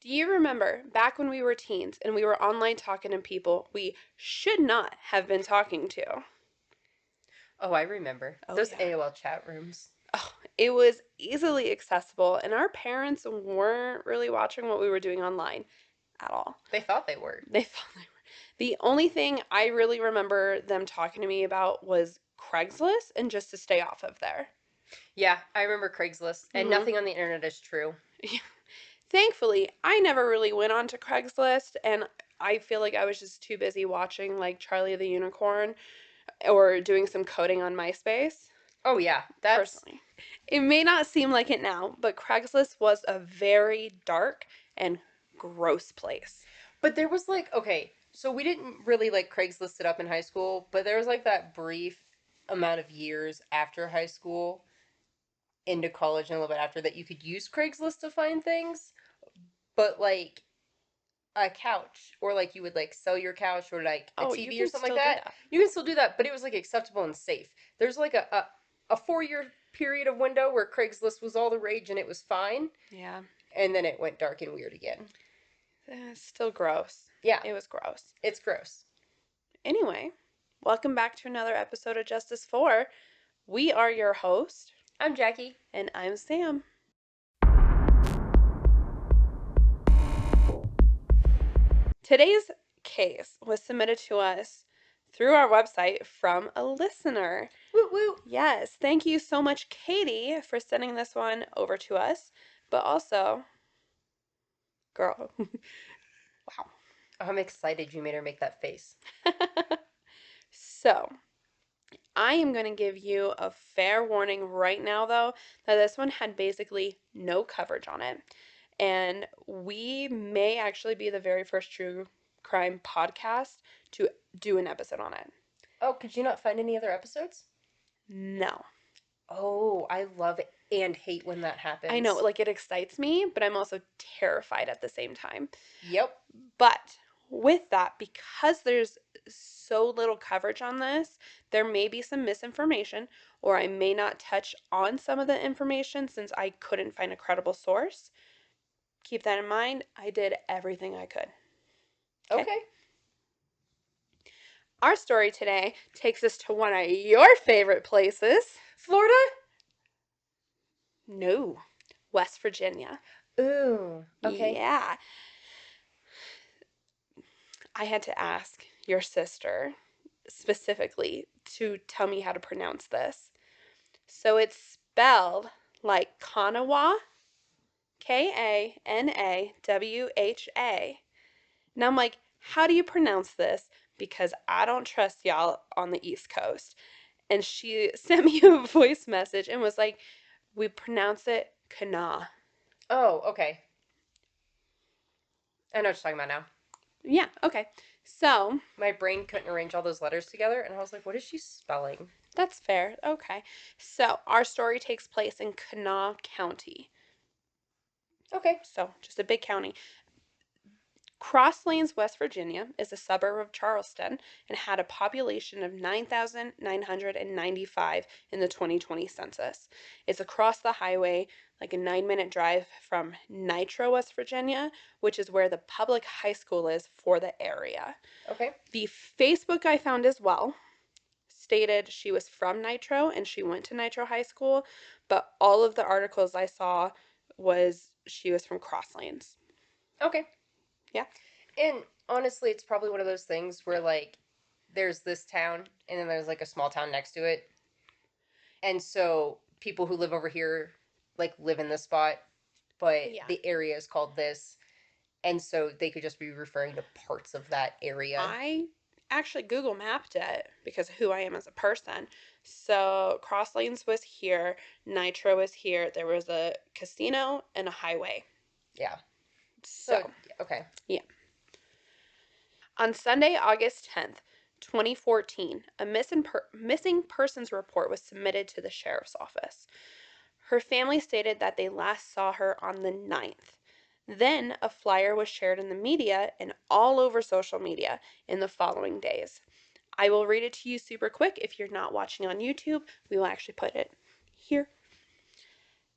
Do you remember back when we were teens and we were online talking to people we should not have been talking to? Oh, I remember. Oh, Those yeah. AOL chat rooms. Oh, it was easily accessible, and our parents weren't really watching what we were doing online at all. They thought they were. They thought they were. The only thing I really remember them talking to me about was Craigslist and just to stay off of there. Yeah, I remember Craigslist, and Hmm. nothing on the internet is true. Thankfully, I never really went on to Craigslist, and I feel like I was just too busy watching like Charlie the Unicorn or doing some coding on MySpace. Oh, yeah, that's. Personally, it may not seem like it now, but Craigslist was a very dark and gross place. But there was like, okay, so we didn't really like Craigslist it up in high school, but there was like that brief amount of years after high school into college and a little bit after that you could use Craigslist to find things, but like a couch or like you would like sell your couch or like a Oh, you TV or can something like still do that. that. You can still do that, but it was like acceptable and safe. There's like a 4 year period of window where Craigslist was all the rage and it was fine, Yeah. and then it went dark and weird again. Still gross. Yeah, It was gross. it's gross. Anyway, welcome back to another episode of Justice For. We are your host, I'm Jackie. and I'm Sam. Today's case was submitted to us through our website from a listener. Woo woo. Yes, thank you so much, Katie, for sending this one over to us. But also, girl, wow. I'm excited you made her make that face. So, I am going to give you a fair warning right now, though, that this one had basically no coverage on it. And we may actually be the very first true crime podcast to do an episode on it. Oh, could you not find any other episodes? No. Oh, I love and hate when that I know, happens. like it excites me, but I'm also terrified at the same time. Yep. But with that, because there's so little coverage on this, there may be some misinformation, or I may not touch on some of the information since I couldn't find a credible source. Keep that in mind. I did everything I could. Okay. Okay. Our story today takes us to one of your favorite places. Florida? No, West Virginia. Ooh. Okay. Yeah. I had to ask your sister specifically to tell me how to pronounce this. So it's spelled like Kanawha, Kanawha. And I'm like, how do you pronounce this? Because I don't trust y'all on the East Coast. And she sent me a voice message and was like, we pronounce it Kana. Oh, okay. I know what you're talking about now. Yeah, okay. So My brain couldn't arrange all those letters together, and I was like, what is she spelling? that's fair. Okay. So our story takes place in Kanawha County. Okay. So just a big county. Cross Lanes, West Virginia is a suburb of Charleston and had a population of 9,995 in the 2020 census. It's across the highway, like a 9-minute drive from Nitro, West Virginia, which is where the public high school is for the area. Okay. The Facebook I found as well stated she was from Nitro and she went to Nitro High School, but all of the articles I saw was she was from Cross Lanes. Okay. Yeah. And honestly, it's probably one of those things where, like, there's this town, and then there's, like, a small town next to it. And so people who live over here, like, live in this spot, but Yeah. the area is called this. And so they could just be referring to parts of that area. I actually Google mapped it because of who I am as a person. So Cross Lanes was here, Nitro was here. There was a casino and a highway. Yeah. So, So, okay. yeah. On Sunday, August 10th, 2014, a missing persons report was submitted to the sheriff's office. Her family stated that they last saw her on the 9th. Then a flyer was shared in the media and all over social media in the following days. I will read it to you super quick. If you're not watching on YouTube, we will actually put it here.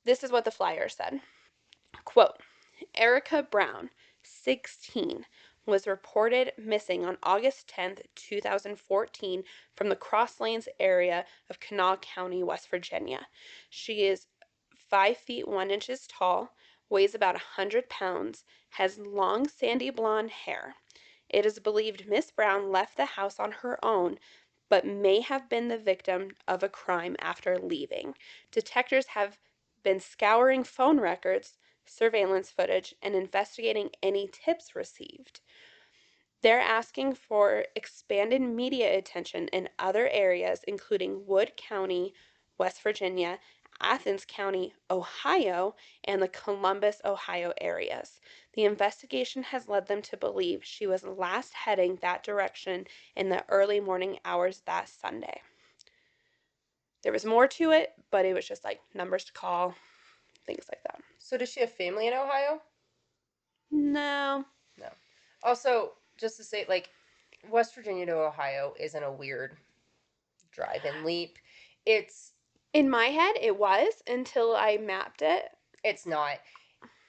This is what the flyer said. Quote, Ericka Brown, 16, was reported missing on August 10th, 2014, from the Cross Lanes area of Kanawha County, West Virginia. She is 5 feet 1 inches tall, weighs about 100 pounds, has long sandy blonde hair. It is believed Miss Brown left the house on her own, but may have been the victim of a crime after leaving. Detectives have been scouring phone records, surveillance footage, and investigating any tips received. They're asking for expanded media attention in other areas, including Wood County, West Virginia, Athens County, Ohio, and the Columbus, Ohio areas. The investigation has led them to believe she was last heading that direction in the early morning hours that Sunday. There was more to it, but it was just like numbers to call, things like that. So does she have family in Ohio? No. No. Also, just to say, like, West Virginia to Ohio isn't a weird drive-in leap. It's In my head, it was until I mapped it. it's not.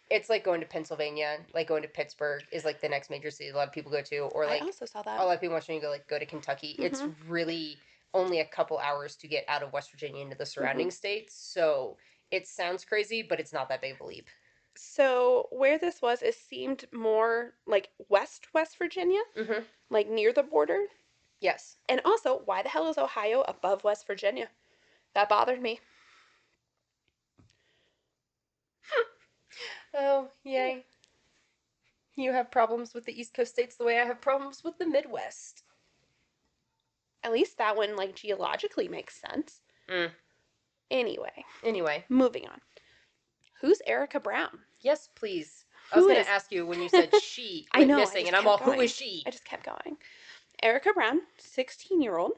It's like going to Pennsylvania, like going to Pittsburgh is like the next major city a lot of people go to, or I like also saw a that. lot of people watching you go to Kentucky. It's Mm-hmm. really only a couple hours to get out of West Virginia into the Mm-hmm. surrounding states. So it sounds crazy, but it's not that big of a leap. So where this was, it seemed more like West Virginia, Mm-hmm. like near the border. Yes. And also, why the hell is Ohio above West Virginia? That bothered me. Oh, yay. You have problems with the East Coast states the way I have problems with the Midwest. At least that one, like, geologically makes sense. Mm. Anyway, Anyway, moving on. Who's Ericka Brown? yes, please. I was Who going is. to ask you when you said she I went know, I missing, just and I'm kept all, who is going. she? I just kept going. Ericka Brown, 16-year-old.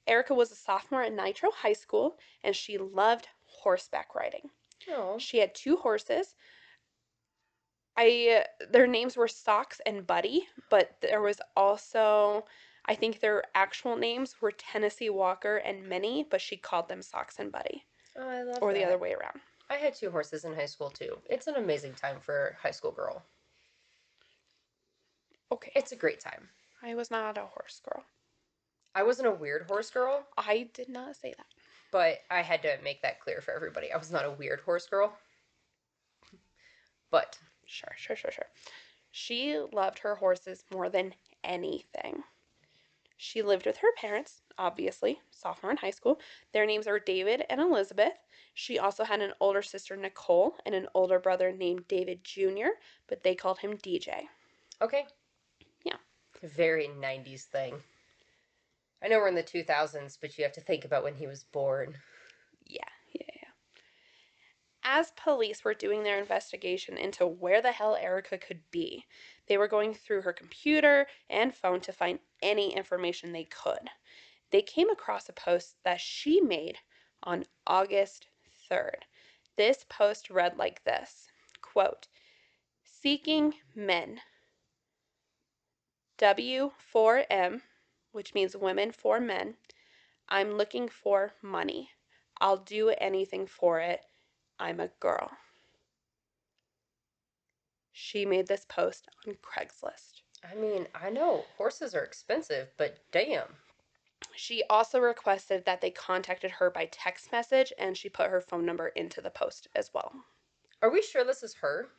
Ericka was a sophomore at Nitro High School, and she loved horseback riding. Oh. She had 2 horses. Their names were Socks and Buddy, but there was also, I think their actual names were Tennessee Walker and Minnie, but she called them Socks and Buddy, Oh, I love or the other that. way around. I had 2 horses in high school too. Yeah. It's an amazing time for a high school girl. Okay. It's a great time. I was not a horse girl. I wasn't a weird horse girl, I did not say that. but I had to make that clear for everybody. I was not a weird horse girl. But Sure. She loved her horses more than anything. She lived with her parents, obviously, sophomore in high school. Their names are David and Elizabeth. She also had an older sister, Nicole, and an older brother named David Jr., but they called him DJ. okay. Yeah. Very 90s thing. I know we're in the 2000s, but you have to think about when he was born. Yeah. As police were doing their investigation into where the hell Ericka could be, they were going through her computer and phone to find any information they could. They came across a post that she made on August 3rd. This post read like this, quote, "Seeking men, W4M, which means women for men. I'm looking for money. I'll do anything for it. I'm a girl." She made this post on Craigslist. I mean, I know horses are expensive, but damn. She also requested that they contacted her by text message, and she put her phone number into the post as well. Are we sure this is her?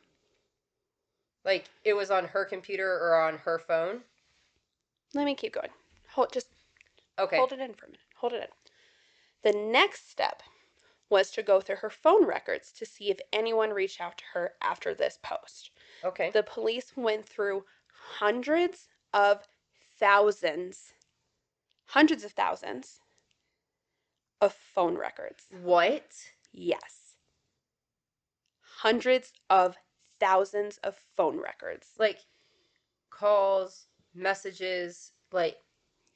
Like, it was on her computer or on her phone? Let me keep going. Just Okay. hold it in for a minute. Hold it in. The next step was to go through her phone records to see if anyone reached out to her after this post. Okay. The police went through hundreds of thousands, hundreds of thousands of phone records. What? Yes. Hundreds of thousands of phone records. Like, calls, messages, like,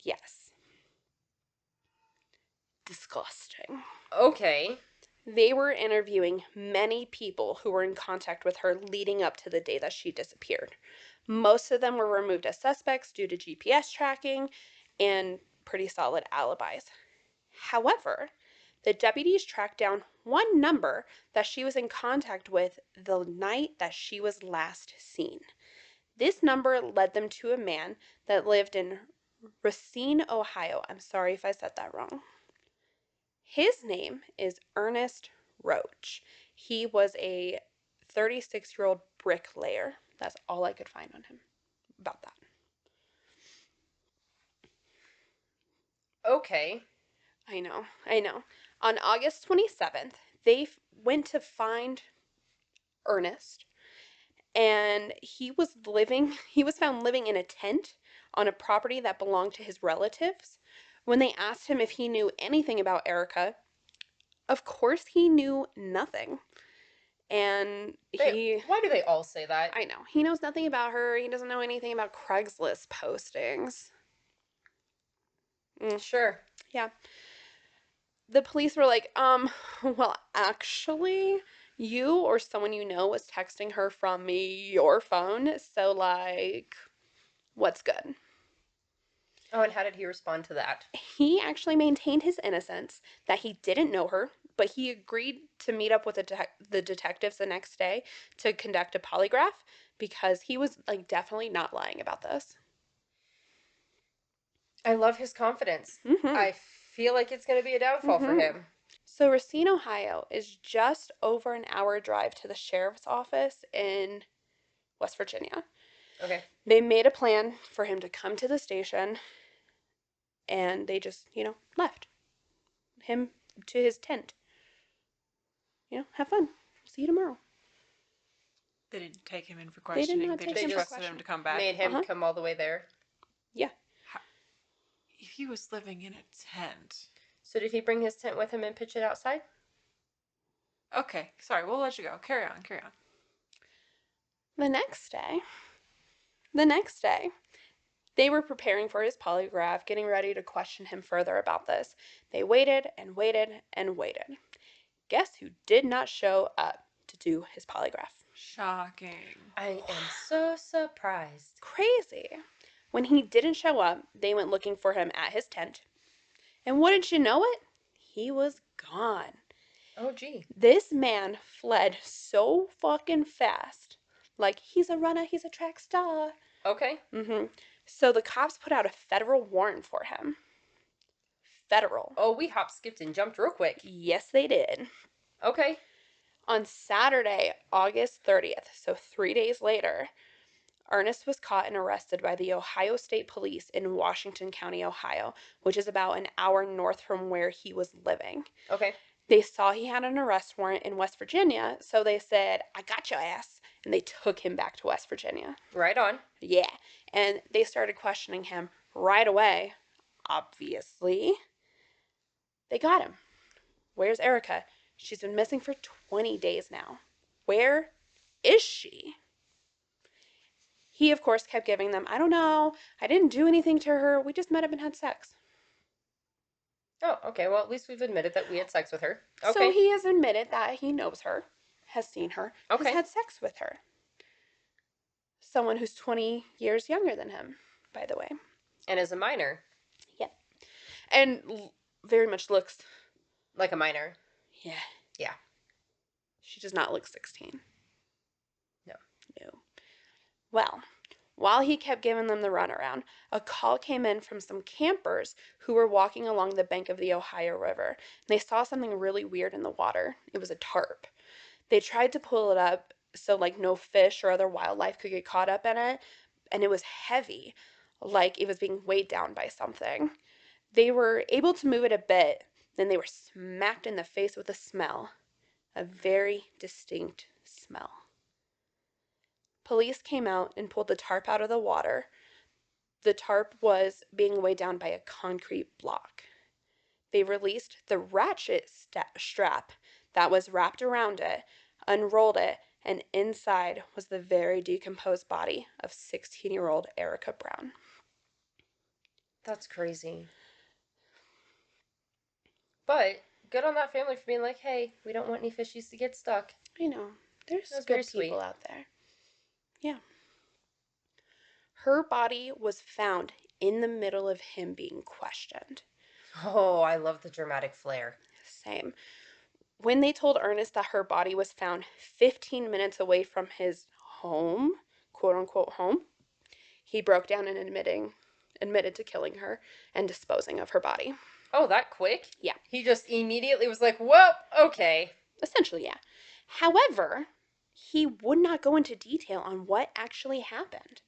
Yes. Disgusting. okay. They were interviewing many people who were in contact with her leading up to the day that she disappeared. Most of them were removed as suspects due to GPS tracking and pretty solid alibis. However, the deputies tracked down one number that she was in contact with the night that she was last seen. This number led them to a man that lived in Racine, Ohio. I'm sorry if I said that wrong. His name is Ernest Roach. He was a 36-year-old bricklayer. That's all I could find on him about that. Okay. I know, I know. On August 27th, they went to find Ernest, and he was found living in a tent on a property that belonged to his relatives. When they asked him if he knew anything about Ericka, of course he knew nothing. And Why do they all say that? I know, he knows nothing about her. He doesn't know anything about Craigslist postings. Sure. Yeah. The police were like, well, actually, you or someone you know was texting her from your phone, so, like, what's good? Oh, and how did he respond to that? He actually maintained his innocence, that he didn't know her, but he agreed to meet up with the detectives the next day to conduct a polygraph because he was, like, definitely not lying about this. I love his confidence. Mm-hmm. I feel like it's going to be a downfall for Mm-hmm. him. So Racine, Ohio is just over an hour drive to the sheriff's office in West Virginia. Okay. They made a plan for him to come to the station, and they just, left him to his tent. Have fun. See you tomorrow. They didn't take him in for They did questioning. not They take just him for trusted him questioning. to come back. Made him come all the way there. Yeah. He was living in a tent. So did he bring his tent with him and pitch it outside? Okay, sorry, we'll let you go. Carry on, carry on. The next day, they were preparing for his polygraph, getting ready to question him further about this. They waited and waited and waited. Guess who did not show up to do his polygraph? Shocking. I am so surprised. Crazy. When he didn't show up, they went looking for him at his tent. And wouldn't you know it? He was gone. Oh, gee. This man fled so fucking fast. Like, he's a runner, he's a track star. Okay. So the cops put out a federal warrant for him. Federal. Oh, we hop, skipped, and jumped real quick. Yes, they did. Okay. On Saturday, August 30th, so 3 days later, Ernest was caught and arrested by the Ohio State Police in Washington County, Ohio, which is about an hour north from where he was living. Okay. They saw he had an arrest warrant in West Virginia, so they said, I got your ass. And they took him back to West Virginia. Right on. Yeah. And they started questioning him right away. Obviously. They got him. Where's Ericka? She's been missing for 20 days now. Where is she? He, of course, kept giving them, I don't know. I didn't do anything to her. We just met up and had sex. Oh, okay. Well, at least we've admitted that we had sex with her. Okay. So he has admitted that he knows her, has seen her, Okay. has had sex with her. Someone who's 20 years younger than him, by the way. And as a minor. Yep. And very much looks like a minor. Yeah. Yeah. She does not look 16. No. Well, while he kept giving them the runaround, a call came in from some campers who were walking along the bank of the Ohio River. They saw something really weird in the water. It was a tarp. They tried to pull it up so, like, no fish or other wildlife could get caught up in it, and it was heavy, like it was being weighed down by something. They were able to move it a bit, then they were smacked in the face with a smell. A very distinct smell. Police came out and pulled the tarp out of the water. The tarp was being weighed down by a concrete block. They released the ratchet strap that was wrapped around it, unrolled it, and inside was the very decomposed body of 16-year-old Ericka Brown. That's crazy. But good on that family for being like, hey, we don't want any fishies to get stuck. I know. There's That's good very sweet. people out there. Yeah. Her body was found in the middle of him being questioned. Oh, I love the dramatic flair. Same. When they told Ernest that her body was found 15 minutes away from his home, quote unquote home, he broke down and admitted to killing her and disposing of her body. Oh, that quick? Yeah. He just immediately was like, well, okay. Essentially, yeah. However, he would not go into detail on what actually happened.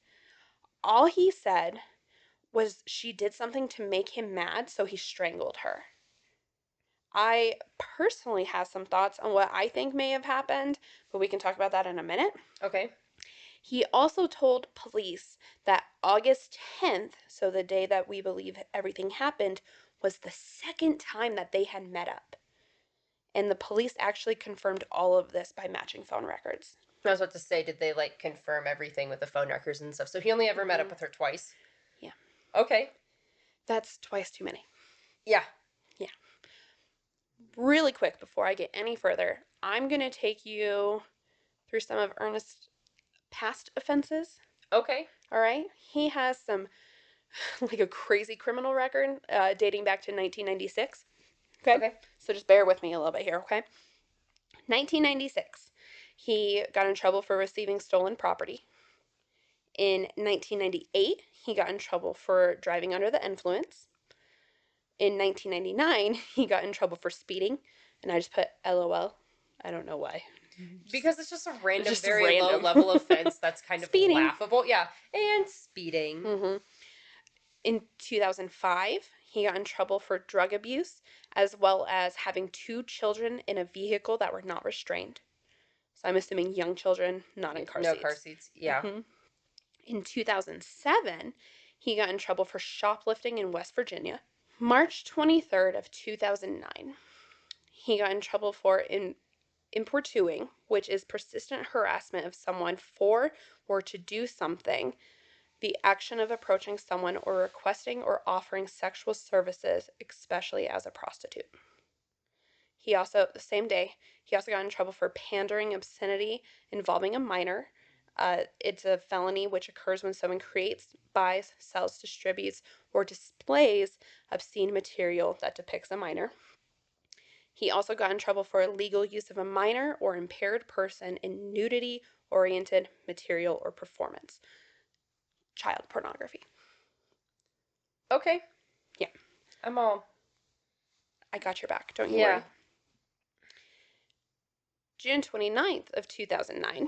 All he said was she did something to make him mad, so he strangled her. I personally have some thoughts on what I think may have happened, but we can talk about that in a minute. Okay. He also told police that August 10th, so the day that we believe everything happened, was the second time that they had met up. And the police actually confirmed all of this by matching phone records. I was about to say, did they like confirm everything with the phone records and stuff? So he only ever met up with her twice? Yeah. Okay. That's twice too many. Yeah. Yeah. Really quick, before I get any further, I'm going to take you through some of Ernest's past offenses. Okay. All right? He has some, like a crazy criminal record dating back to 1996. Okay? So just bear with me a little bit here, okay? 1996, he got in trouble for receiving stolen property. In 1998, he got in trouble for driving under the influence. In 1999, he got in trouble for speeding, and I just put LOL. I don't know why. Because it's just a random, just very random. low-level offense that's kind of Speeding. laughable. Yeah, and speeding. Mm-hmm. In 2005, he got in trouble for drug abuse, as well as having 2 children in a vehicle that were not restrained. So I'm assuming young children, not in car No seats. car seats, yeah. Mm-hmm. In 2007, he got in trouble for shoplifting in West Virginia. March 23rd of 2009, he got in trouble for importuning, which is persistent harassment of someone for or to do something, the action of approaching someone or requesting or offering sexual services, especially as a prostitute. He also, the same day, he also got in trouble for pandering obscenity involving a minor. It's a felony which occurs when someone creates, buys, sells, distributes, or displays obscene material that depicts a minor. He also got in trouble for illegal use of a minor or impaired person in nudity-oriented material or performance. Child pornography. Okay. Yeah. I'm all... I got your back, don't you worry. June 29th of 2009,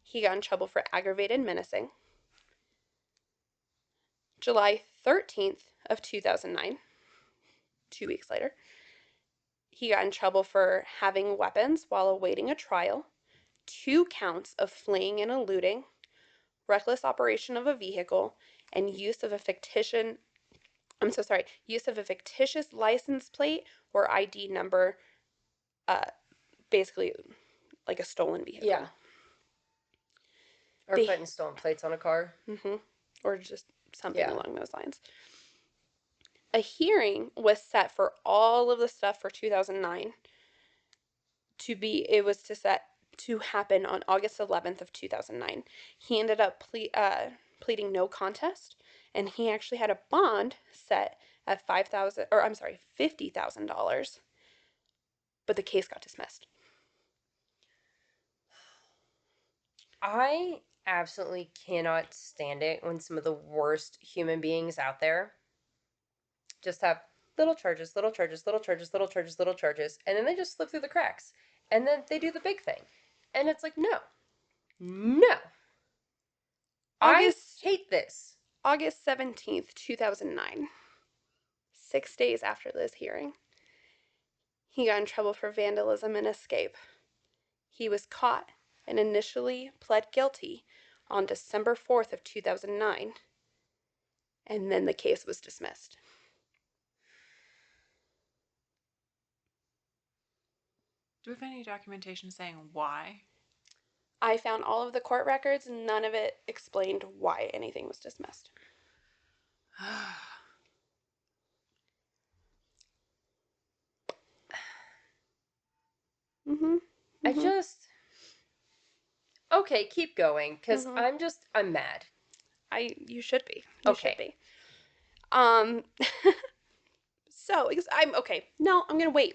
he got in trouble for aggravated menacing. July 13th of 2009, 2 weeks later, he got in trouble for having weapons while awaiting a trial, 2 counts of fleeing and eluding, reckless operation of a vehicle, and use of a fictitious license plate or ID number, basically like a stolen vehicle. Yeah. Or putting stolen plates on a car. Mm-hmm. Or just something along those lines. A hearing was set for all of the stuff for 2009 to happen on August 11th of 2009. He ended up pleading no contest, and he actually had a bond set at $50,000, but the case got dismissed. I absolutely cannot stand it when some of the worst human beings out there just have little charges, little charges, little charges, little charges, little charges, and then they just slip through the cracks. And then they do the big thing. And it's like, no. No. I hate this. August 17th, 2009. 6 days after this hearing, he got in trouble for vandalism and escape. He was caught and initially pled guilty on December 4th of 2009, and then the case was dismissed. Do we have any documentation saying why? I found all of the court records, and none of it explained why anything was dismissed. Mm-hmm. I just... Okay, keep going, because I'm mad. You should be. You should be. So, I'm gonna wait.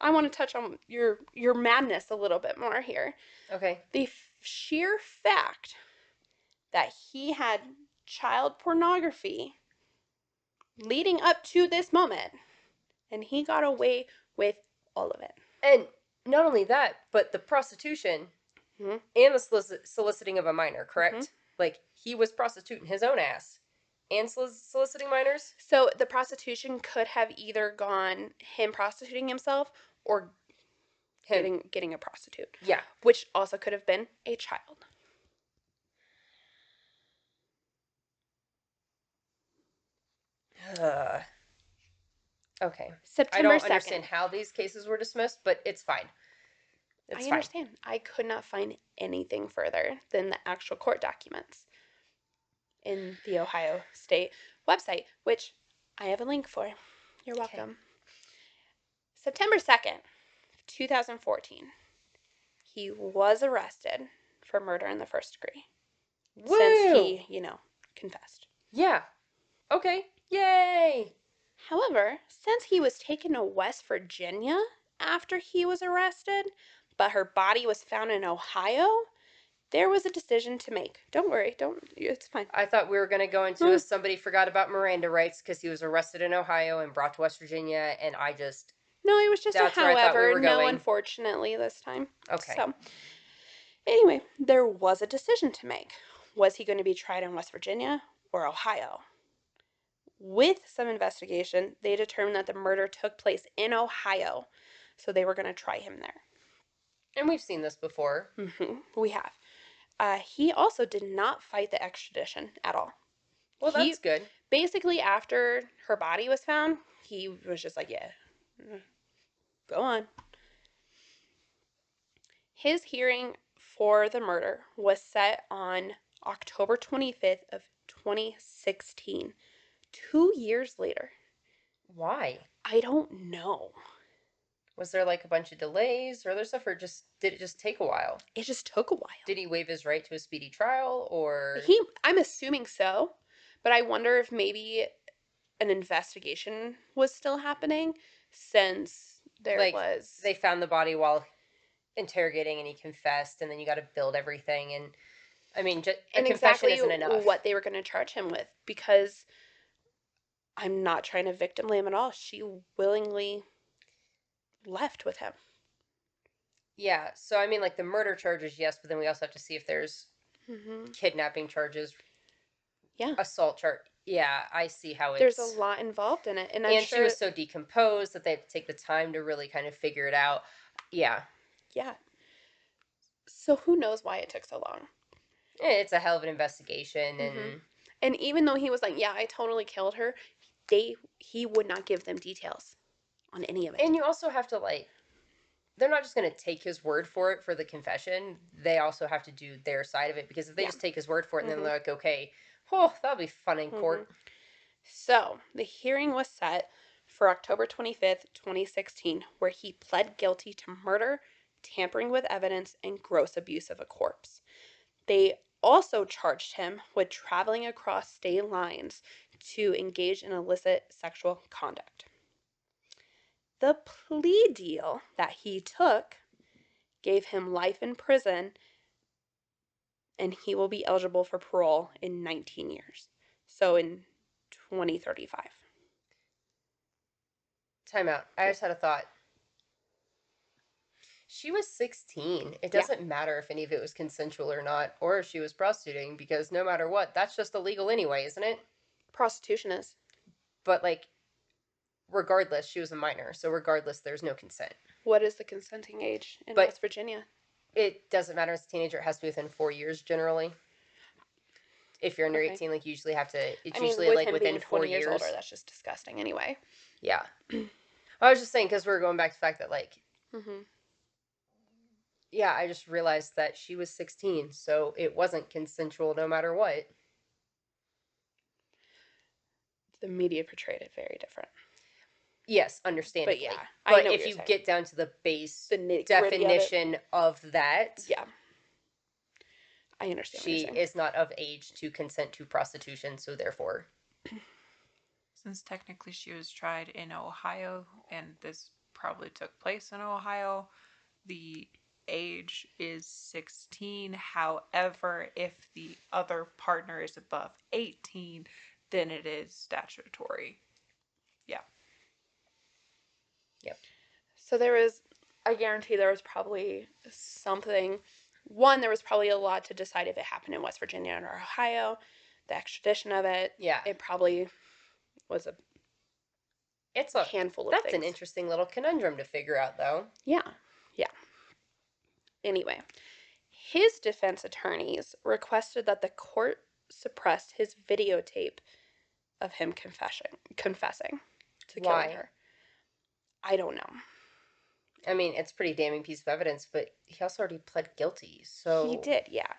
I want to touch on your madness a little bit more here. Okay. The sheer fact that he had child pornography leading up to this moment, and he got away with all of it. And not only that, but the prostitution Mhm. and the soliciting of a minor, correct? Mhm. Like, he was prostituting his own ass and soliciting minors? So the prostitution could have either gone him prostituting himself or Him. getting a prostitute, Yeah. which also could have been a child. Okay. I September don't 2nd. understand how these cases were dismissed, but it's fine. It's I fine. understand. I could not find anything further than the actual court documents in the Ohio State website, which I have a link for. You're Okay. welcome. September 2nd, 2014, he was arrested for murder in the first degree. Woo! Since he, confessed. Yeah. Okay. Yay! However, since he was taken to West Virginia after he was arrested, but her body was found in Ohio, there was a decision to make. Don't worry, it's fine. I thought we were going to go into a somebody forgot about Miranda rights because he was arrested in Ohio and brought to West Virginia, and I just... No, it was just That's a where I thought we however. were No, going. unfortunately, this time. Okay. So, anyway, there was a decision to make. Was he going to be tried in West Virginia or Ohio? With some investigation, they determined that the murder took place in Ohio, so they were going to try him there. And we've seen this before. We have. He also did not fight the extradition at all. Well, that's good. Basically, after her body was found, he was just like, yeah, go on. His hearing for the murder was set on October 25th of 2016, 2 years later. Why? I don't know. Was there like a bunch of delays or other stuff, or did it just take a while? It just took a while. Did he waive his right to a speedy trial, or I'm assuming so, but I wonder if maybe an investigation was still happening since they found the body while interrogating and he confessed, and then you got to build everything, and I mean, a confession exactly isn't enough. What they were going to charge him with, because I'm not trying to victim blame at all. She willingly left with him. Yeah, so I mean, like the murder charges, yes, but then we also have to see if there's kidnapping charges, assault charge. Yeah, I see how there's a lot involved in it, and I'm sure she was so decomposed that they have to take the time to really kind of figure it out. Yeah. So who knows why it took so long? It's a hell of an investigation, and even though he was like, yeah, I totally killed her, he would not give them details on any of it. And you also have to they're not just going to take his word for it for the confession. They also have to do their side of it, because if they just take his word for it and then they're like, okay, that'll be fun in court. So the hearing was set for October 25th, 2016, where he pled guilty to murder, tampering with evidence, and gross abuse of a corpse. They also charged him with traveling across state lines to engage in illicit sexual conduct. The plea deal that he took gave him life in prison, and he will be eligible for parole in 19 years. So in 2035. Time out. I just had a thought. She was 16. It doesn't matter if any of it was consensual or not, or if she was prostituting, because no matter what, that's just illegal anyway, isn't it? Prostitution is. But, regardless, she was a minor, so regardless, there's no consent. What is the consenting age in West Virginia? It doesn't matter as a teenager. It has to be within 4 years, generally. If you're under 18, you usually have to... It's usually, with him within being 4 20 years. older, that's just disgusting anyway. Yeah. I was just saying, because we're going back to the fact that, yeah, I just realized that she was 16, so it wasn't consensual no matter what. The media portrayed it very different. Yes, understandably. But yeah, but if you get down to the base definition of that, yeah, I understand. She is not of age to consent to prostitution, so therefore, since technically she was tried in Ohio and this probably took place in Ohio. The age is 16. However, if the other partner is above 18, then it is statutory. Yeah. Yep. So there was, I guarantee there was probably something. One, there was probably a lot to decide if it happened in West Virginia or Ohio, the extradition of it. Yeah. It probably was a It's a handful of that's things. an interesting little conundrum to figure out, though. Yeah. Yeah. Anyway, his defense attorneys requested that the court suppress his videotape of him confessing to killing Why? her. I don't know. I mean, it's a pretty damning piece of evidence, but he also already pled guilty, so He did, yeah.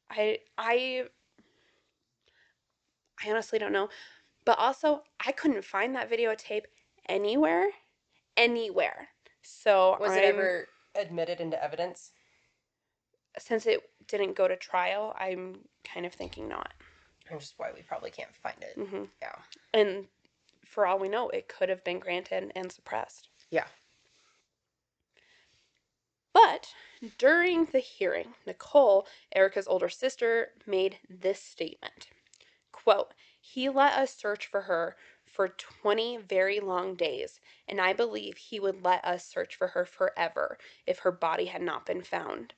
I honestly don't know. But also, I couldn't find that videotape anywhere. Anywhere. So Was it ever admitted into evidence? since it didn't go to trial, I'm kind of thinking not. Which is why we probably can't find it. Mm-hmm. Yeah. And for all we know, it could have been granted and suppressed. Yeah. But during the hearing, Nicole, Erica's older sister, made this statement. Quote, "He let us search for her for 20 very long days, and I believe he would let us search for her forever if her body had not been found.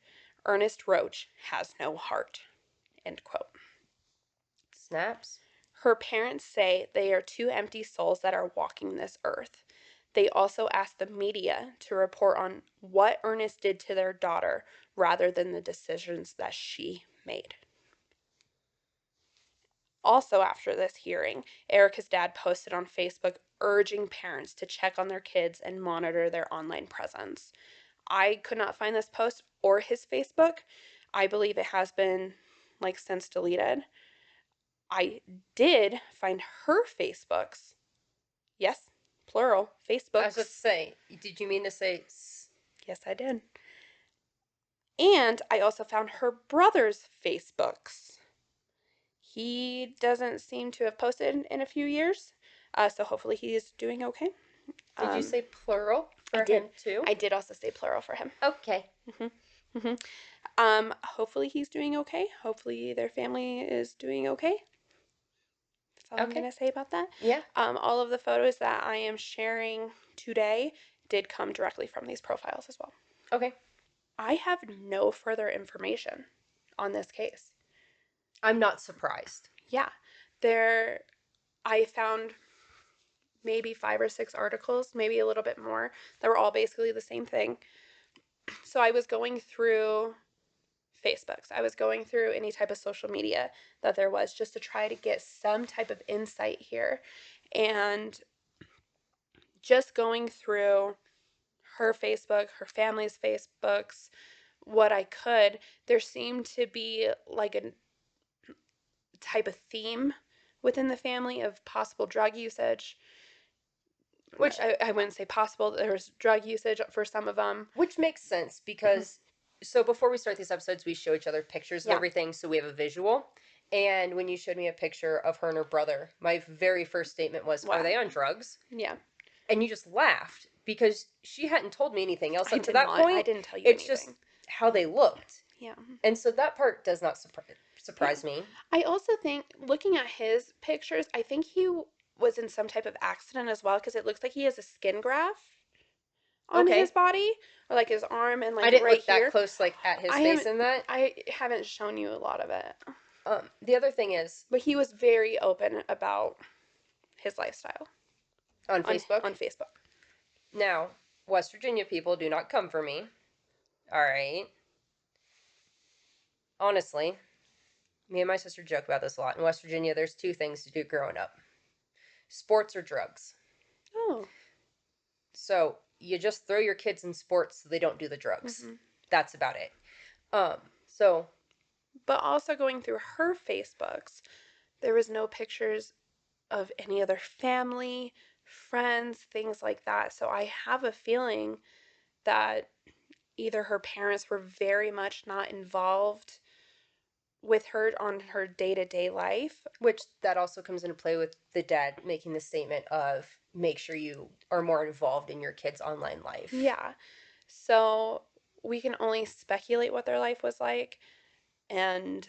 Ernest Roach has no heart." End quote. Snaps? Her parents say they are two empty souls that are walking this earth. They also asked the media to report on what Ernest did to their daughter rather than the decisions that she made. Also, after this hearing, Erica's dad posted on Facebook urging parents to check on their kids and monitor their online presence. I could not find this post or his Facebook. I believe it has been since deleted. I did find her Facebooks. Yes, plural, I was Facebooks. about to say, did you mean to say... Yes, I did. And I also found her brother's Facebooks. He doesn't seem to have posted in a few years, so hopefully he is doing okay. Did you say plural for him too? I did also say plural for him. Okay. Hopefully he's doing okay. Hopefully their family is doing okay. That's all I'm Okay. going to say about that. Yeah. All of the photos that I am sharing today did come directly from these profiles as well. Okay. I have no further information on this case. I'm not surprised. Yeah. I found maybe 5 or 6 articles, maybe a little bit more, that were all basically the same thing. So I was going through Facebooks. I was going through any type of social media that there was just to try to get some type of insight here. And just going through her Facebook, her family's Facebooks, what I could, there seemed to be like a type of theme within the family of possible drug usage. Which I wouldn't say possible. There was drug usage for some of them. Which makes sense because, so before we start these episodes, we show each other pictures of Yeah. everything so we have a visual. And when you showed me a picture of her and her brother, my very first statement was, Wow. Are they on drugs? Yeah. And you just laughed because she hadn't told me anything else up to that point. point. I didn't tell you It's anything. just how they looked. Yeah. And so that part does not surprise me. I also think, looking at his pictures, I think he was in some type of accident as well, because it looks like he has a skin graft on his body, or like his arm and like I didn't right look here. that close like at his face in that. I haven't shown you a lot of it. The other thing is, But he was very open about his lifestyle on Facebook. On Facebook. Now, West Virginia people, do not come for me. All right. Honestly, me and my sister joke about this a lot. In West Virginia, there's 2 things to do growing up: sports or drugs. Oh. So you just throw your kids in sports so they don't do the drugs. Mm-hmm. That's about it. So. But also going through her Facebooks, there was no pictures of any other family, friends, things like that. So I have a feeling that either her parents were very much not involved with her on her day-to-day life. Which that also comes into play with the dad making the statement of, make sure you are more involved in your kids' online life. Yeah. So we can only speculate what their life was like and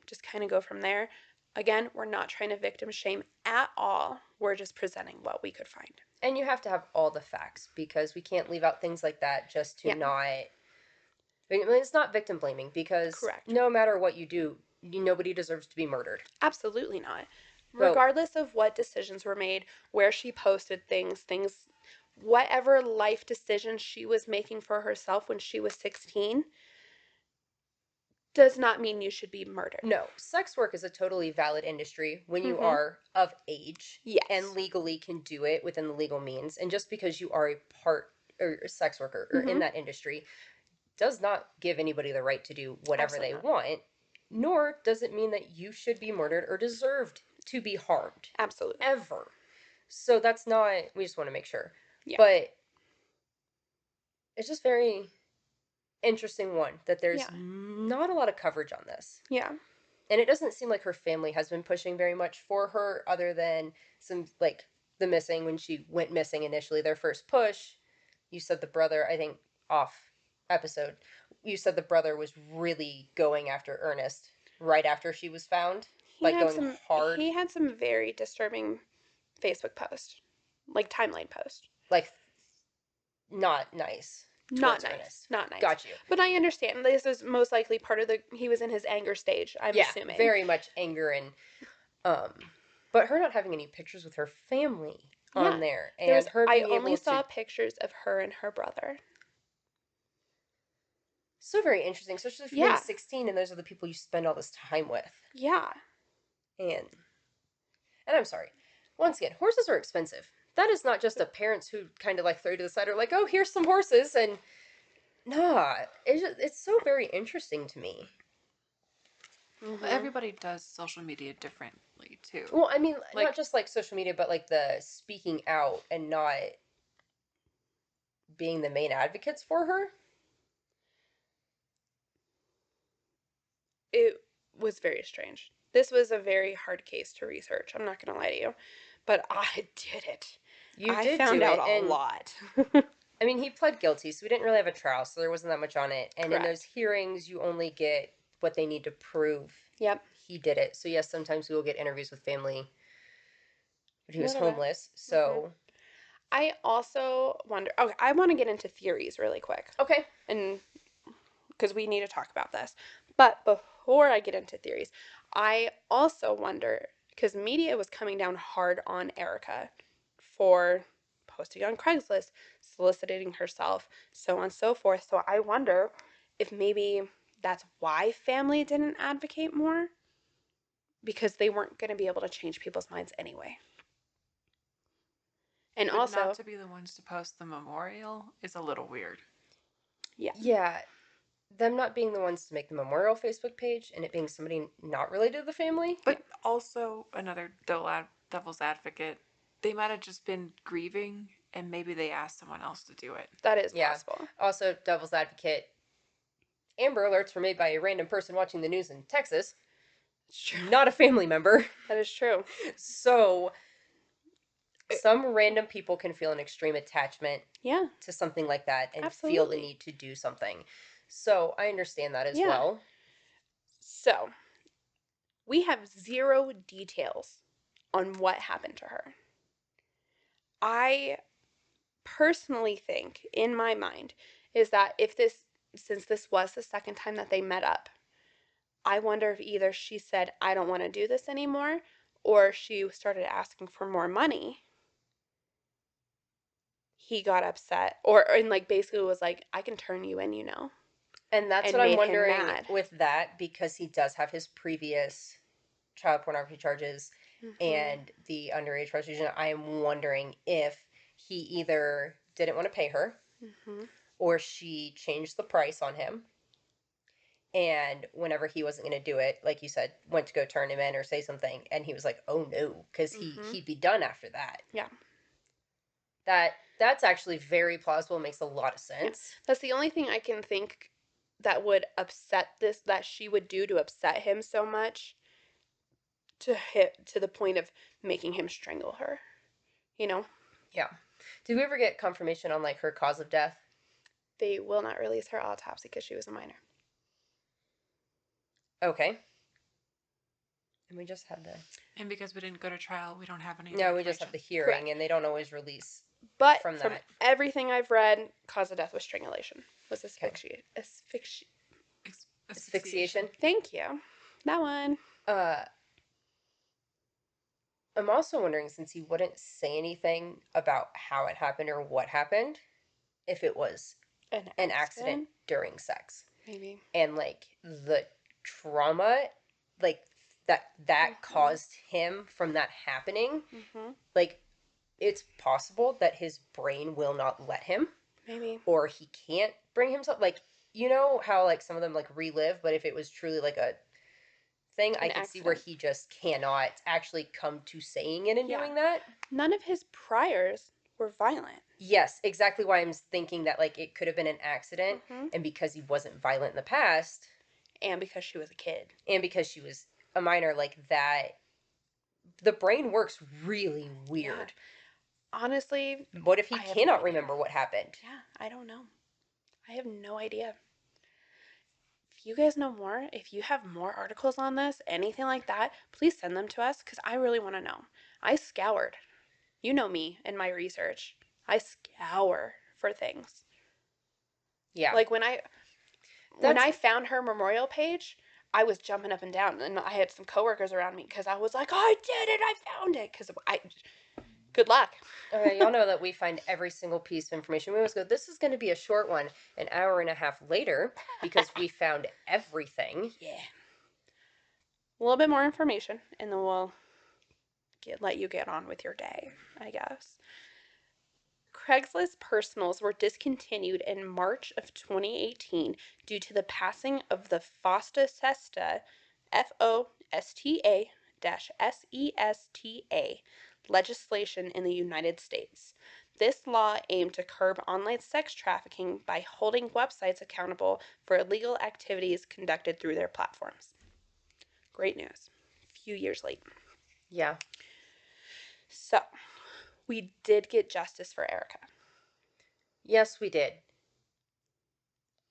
just kind of go from there. Again, we're not trying to victim shame at all. We're just presenting what we could find. And you have to have all the facts because we can't leave out things like that just to Yeah. not. I mean, it's not victim blaming because Correct. no matter what you do, nobody deserves to be murdered. Absolutely not. But Regardless of what decisions were made, where she posted things, whatever life decisions she was making for herself when she was 16, does not mean you should be murdered. no, sex work is a totally valid industry when you Mhm. are of age Yes. and legally can do it within the legal means. And just because you are a part or a sex worker or in Mhm. that industry does not give anybody the right to do whatever Absolutely they not. want, nor does it mean that you should be murdered or deserved to be harmed. Absolutely. Ever. So that's not, we just want to make sure. Yeah. But it's just very interesting one that there's Yeah. not a lot of coverage on this. Yeah. And it doesn't seem like her family has been pushing very much for her other than some like the missing when she went missing initially, their first push. You said the brother, I think off episode, you said the brother was really going after Ernest right after she was found. Like going hard. He had some very disturbing Facebook posts. Like timeline post. Like not nice Not towards nice. Ernest. Not nice. Got you. But I understand. This is most likely part of he was in his anger stage, I'm assuming. Very much anger and but her not having any pictures with her family on there and her I being only able saw to pictures of her and her brother. so very interesting, especially if you're Yeah. being 16 and those are the people you spend all this time with. Yeah. And I'm sorry. Once again, horses are expensive. That is not just a parents who kind of like throw to the side or like, oh, here's some horses and nah, it's so very interesting to me. Mhm. Everybody does social media differently too. Well, I mean, Like- not just like social media, but like the speaking out and not being the main advocates for her. It was very strange. This was a very hard case to research. I'm not going to lie to you. But I did it. You I did found do out it, a and lot. I mean, he pled guilty, so we didn't really have a trial, so there wasn't that much on it. And in those Correct. hearings, you only get what they need to prove Yep. he did it. So yes, sometimes we will get interviews with family, but he was Whatever. homeless. So I also wonder. Okay, I want to get into theories really quick. okay, And because we need to talk about this. But before I get into theories, I also wonder because media was coming down hard on Ericka for posting on Craigslist, soliciting herself, so on and so forth. So I wonder if maybe that's why family didn't advocate more because they weren't going to be able to change people's minds anyway. And But also, not to be the ones to post the memorial is a little weird. yeah, them not being the ones to make the memorial Facebook page and it being somebody not related to the family. But also another devil's advocate, they might have just been grieving and maybe they asked someone else to do it. that is Yeah. possible. Also, devil's advocate. Amber alerts were made by a random person watching the news in Texas, It's true. not a family member. That is true. So some random people can feel an extreme attachment Yeah. to something like that and feel the Absolutely. need to do something. So I understand that as Yeah. well. So, we have zero details on what happened to her. I personally think, in my mind, is that since this was the second time that they met up, I wonder if either she said, I don't want to do this anymore, or she started asking for more money. He got upset, and like basically was like, I can turn you in, And that's and what I'm made him wondering mad. with that because he does have his previous child pornography charges and the underage prostitution. I am wondering if he either didn't want to pay her or she changed the price on him. And whenever he wasn't going to do it, like you said, went to go turn him in or say something, and he was like, "Oh no," because he'd be done after that. Yeah. That's actually very plausible. Makes a lot of sense. Yeah. That's the only thing I can think that would that she would do to upset him so much to the point of making him strangle her. You know? Yeah. Did we ever get confirmation on, like, her cause of death? They will not release her autopsy because she was a minor. Okay. And we just had the... And because we didn't go to trial, we don't have any No, we just have the hearing, Correct. and they don't always release But from from that. everything I've read, cause of death was strangulation. Was Okay. asphyxiation. Thank you. That one. Uh, I'm also wondering, since he wouldn't say anything about how it happened or what happened, if it was an accident during sex. Maybe. And, like, the trauma, like, that caused him from that happening, like, it's possible that his brain will not let him. Maybe. Or he can't bring himself, like, you know how, like, some of them, like, relive, but if it was truly, like, a thing, I could see where he just cannot actually come to saying it and doing that. None of his priors were violent. Yes, exactly why I'm thinking that, like, it could have been an accident, and because he wasn't violent in the past, and because she was a kid, and because she was a minor, like, that, the brain works really weird. Honestly, What if he cannot remember what happened? Yeah, I don't know. I have no idea. If you guys know more, if you have more articles on this, anything like that, please send them to us because I really want to know. I scoured. You know me and my research. I scour for things. Yeah. Like when I found her memorial page, I was jumping up and down, and I had some coworkers around me because I was like, "I did it! I found it!" Because good luck. Okay, y'all know that we find every single piece of information. We always go, this is going to be a short one, an hour and a half later, because we found everything. Yeah. A little bit more information, and then we'll let you get on with your day, I guess. Craigslist personals were discontinued in March of 2018 due to the passing of the FOSTA-SESTA, FOSTA-SESTA legislation in the United States. This law aimed to curb online sex trafficking by holding websites accountable for illegal activities conducted through their platforms. Great news. A few years late. Yeah. So, we did get justice for Ericka. Yes, we did.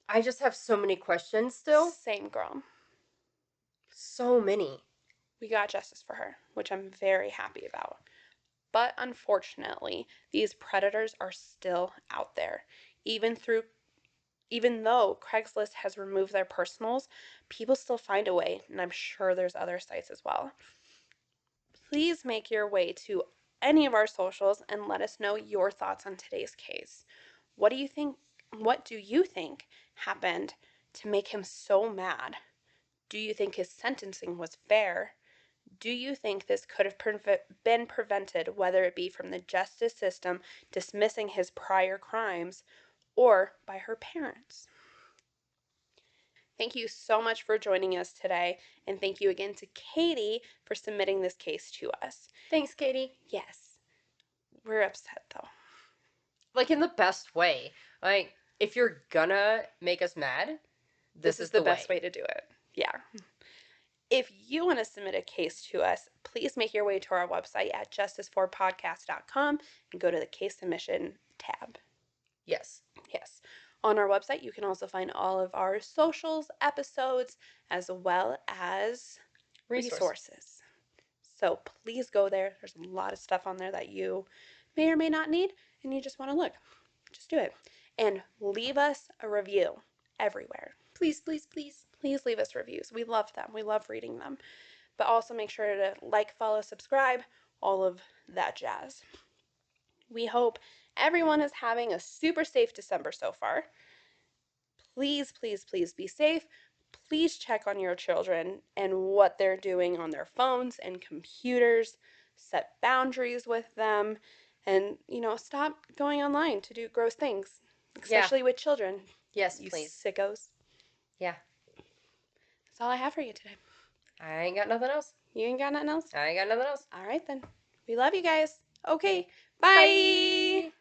I just have so many questions still. Same girl. So many. We got justice for her, which I'm very happy about. But unfortunately, these predators are still out there. Even though Craigslist has removed their personals, people still find a way, and I'm sure there's other sites as well. Please make your way to any of our socials and let us know your thoughts on today's case. What do you think happened to make him so mad? Do you think his sentencing was fair? Do you think this could have been prevented, whether it be from the justice system dismissing his prior crimes or by her parents? Thank you so much for joining us today, and thank you again to Katie for submitting this case to us. Thanks, Katie. Yes. We're upset, though. Like, in the best way. Like, if you're gonna make us mad, this is the best way to do it. Yeah. If you want to submit a case to us, please make your way to our website at justiceforpodcast.com and go to the case submission tab. Yes. Yes. On our website, you can also find all of our socials, episodes, as well as resources. So please go there. There's a lot of stuff on there that you may or may not need, and you just want to look. Just do it. And leave us a review everywhere. Please, please, please. Please leave us reviews. We love them. We love reading them. But also make sure to like, follow, subscribe, all of that jazz. We hope everyone is having a super safe December so far. Please, please, please be safe. Please check on your children and what they're doing on their phones and computers. Set boundaries with them and, stop going online to do gross things, especially with children. Yes, you please. Sickos. Yeah. That's all I have for you today. I ain't got nothing else. You ain't got nothing else? I ain't got nothing else. All right, then. We love you guys. Okay. Bye.